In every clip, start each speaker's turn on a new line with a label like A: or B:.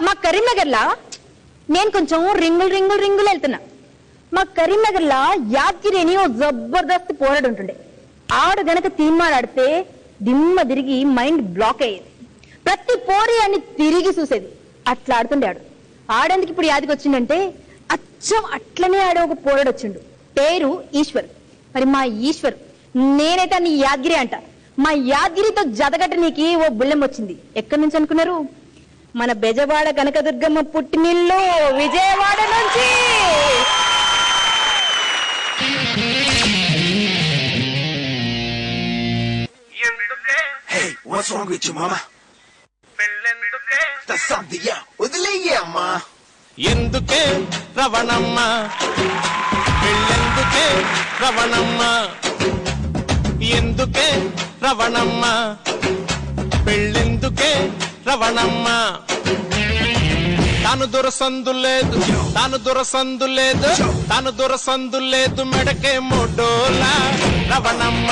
A: మా కరీంనగర్లా నేను కొంచెం రింగులు వెళ్తున్నా. మా కరీంనగర్లా యాద్గిరి అని ఓ జబర్దస్త్ పోరాడు ఉంటుండే. ఆడు గనక తీర్మానాడితే దిమ్మ తిరిగి మైండ్ బ్లాక్ అయ్యేది. ప్రతి పోరి అని తిరిగి చూసేది. అట్లా ఆడుతుండే ఆడు. ఆడేందుకు ఇప్పుడు యాదికి వచ్చిందంటే అచ్చం అట్లనే ఆడే ఒక పోరాడు వచ్చిండు. పేరు ఈశ్వర్. మరి మా ఈశ్వర్ నేనైతే అన్ని యాద్గిరి అంట. మా యాద్గిరితో జతగట్టనీకి ఓ బుల్లెం వచ్చింది. ఎక్కడి నుంచి అనుకున్నారు? మన బెజవాడ కనకదుర్గమ్మ పుట్టినిల్లు విజయవాడ నుంచి.
B: Hey, what's wrong with you, mama? That's something, yeah. వదిలేయమ్మా.
C: ఎందుకే రవణమ్మ పెళ్ళెందుకే రవణమ్మ ఎందుకే రవణమ్మ పెళ్ళెందుకే రవణమ్మ తాను దొరసందు లేదు మెడకే మోడోలా రవణమ్మ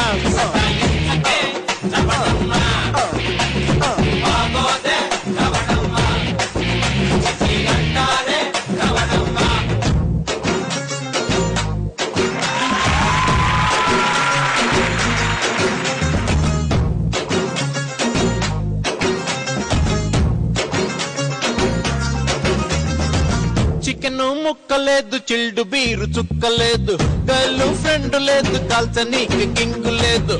C: రవణమ్మ చికెన్ ముక్కలేదు, చిల్డు బీరు చుక్కలేదు, గర్లు ఫ్రెండ్ లేదు, కాల్చనీకి కింగు లేదు,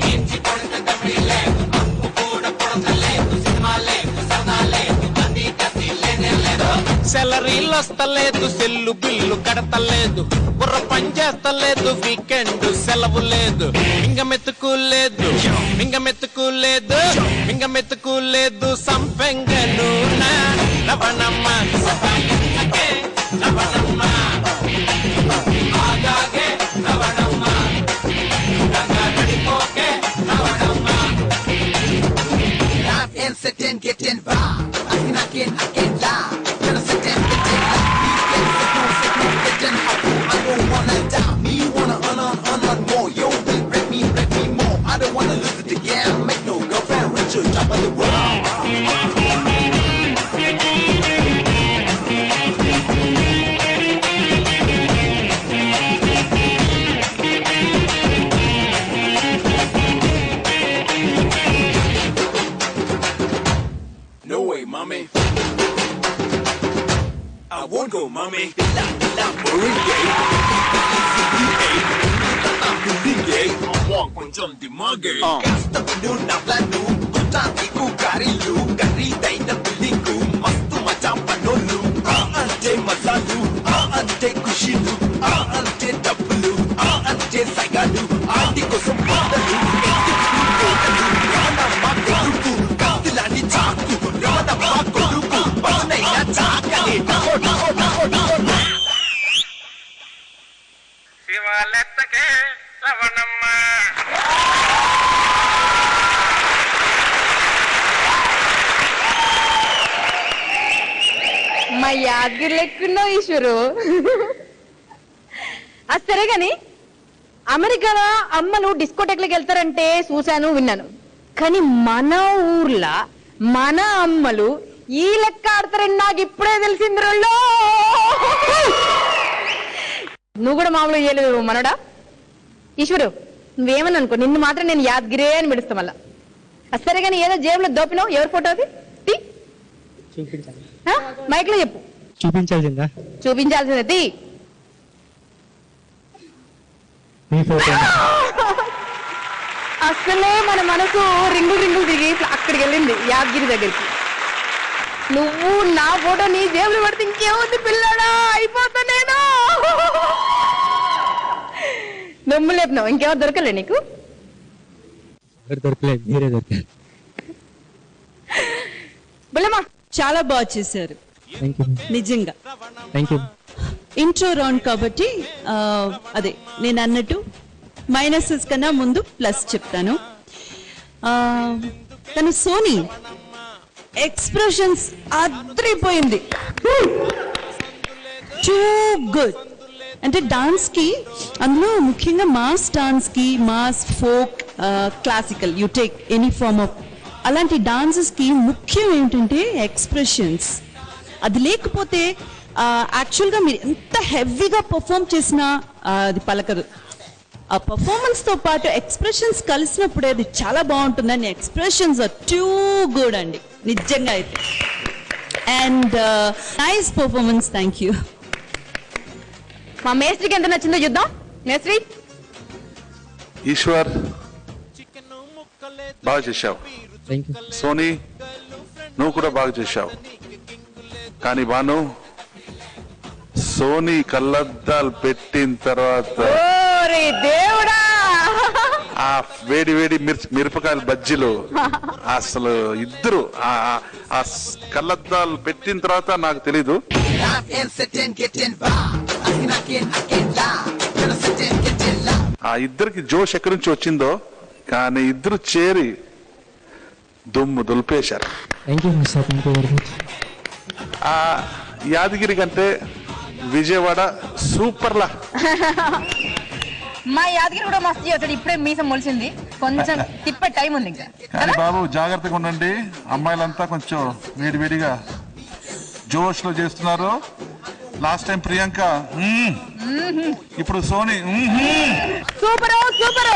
C: సెలరీలు వస్తలేదు, సెల్లు బిల్లు కడతలేదు, బుర్ర పనిచేస్తలేదు, వీకెండ్ సెలవు లేదు, మింగమెత్తుకు లేదు సంపెంగను Ravanamma Ravanamma ఆగాగే Ravanamma గంగాడిపోకే Ravanamma
B: Life and sitting, getting by. I can lie. Gonna sit and getting like me. Getting up. I don't wanna die. Me wanna earn more. Yo, break me more. I don't wanna lose it again. Make no girlfriend, Richard, top of the world. No way, mommy. I won't go, mommy. I'm feeling gay. I'm walking on the muggy. Casta pinu na planu. Kutati ku karilu. Karidai na pilingu. Mastu macam panolu. Ante masalu. Ante kushilu. Ante dablu. Ante saigadu. Ante kosam padalu.
C: శివాలెత్తకే Ravanamma
A: మా యాదగిరి లెక్కున్నావు ఈశ్వరు. అది సరే గాని అమెరికాలో అమ్మలు డిస్కోటెక్లకి వెళ్తారంటే చూశాను, విన్నాను. కానీ మన ఊర్లో మన అమ్మలు ఈ లెక్క ఆడతారని నాకు ఇప్పుడే తెలిసింది. రోళ్ళు నువ్వు కూడా మామూలుగా చేయలేదు మనడా. ఈశ్వరు నువ్వేమని అనుకో, నిన్ను మాత్రం నేను యాదగిరే అని పిలుస్తా మళ్ళా. సరే కానీ ఏదో జేబులో దోపినావు, ఎవరి ఫోటో అది? మైక్ లో చెప్పు. చూపించాల్సిందే. అసలే మన మనసు రింగులు దిగి అక్కడికి వెళ్ళింది యాదగిరి దగ్గరికి. నువ్వు నా ఫోటో నీ జేబులు పడితే ఇంకేముంది పిల్లడా, అయిపోతా నేను. నమ్ము లేపినావు, ఇంకెవరు దొరకలే నీకు? బుల్లమ్మా
D: చాలా బాగా చేశారు నిజంగా. ఇంట్రో రౌండ్ కాబట్టి అదే నేను అన్నట్టు మైనసెస్ కన్నా ముందు ప్లస్ చెప్తాను. తను సోనీ ఎక్స్ప్రెషన్స్ అద్రిపోయింది. Too good. అంటే డాన్స్ కి, అందులో ముఖ్యంగా మాస్ డాన్స్ కి, mass folk classical, you take any form of అలాంటి డాన్సెస్కి ముఖ్యం ఏంటంటే ఎక్స్ప్రెషన్స్. అది లేకపోతే యాక్చువల్గా మీరు ఎంత హెవీగా పర్ఫామ్ చేసినా అది పలకదు. ఆ పర్ఫార్మెన్స్తో పాటు ఎక్స్ప్రెషన్స్ కలిసినప్పుడే అది చాలా బాగుంటుందని. ఎక్స్ప్రెషన్స్ ఆర్ టూ గుడ్ అండి నిజంగా అయితే. And nice performance, thank you.
A: మా మేస్త్రికి ఎంత నచ్చిందో చూద్దాం. మేస్త్రి
E: ఈశ్వర్ బాగా చేశావు, సోనీ నువ్వు కూడా బాగా చేశావు. కానీ బాను, సోనీ కళ్ళద్దాలు పెట్టిన తర్వాత
A: ఓరే దేవుడా,
E: ఆ వేడి వేడి మిరపకాయల బజ్జీలు అసలు ఇద్దరు ఆ కళ్ళద్దాలు పెట్టిన తర్వాత నాకు తెలీదు. ఆ ఇద్దరికి జోష్ ఎక్కడి నుంచి వచ్చిందో, కానీ ఇద్దరు చేరి దుమ్ము దులిపేశారు. ఆ యాదగిరి కంటే విజయవాడ సూపర్లా.
A: మా యాదగిరి కూడా మస్తు చేస్తాడు. ఇప్పుడే మీసం మొలిసింది, కొంచెం తిప్పే టైం ఉంది ఇంకా.
E: కానీ బాబు జాగ్రత్తగా ఉండండి, అమ్మాయిలంతా కొంచెం వేడివేడిగా జోష్ లో చేస్తున్నారు. లాస్ట్ టైం ప్రియాంక, ఇప్పుడు సోనీ.
A: Super super.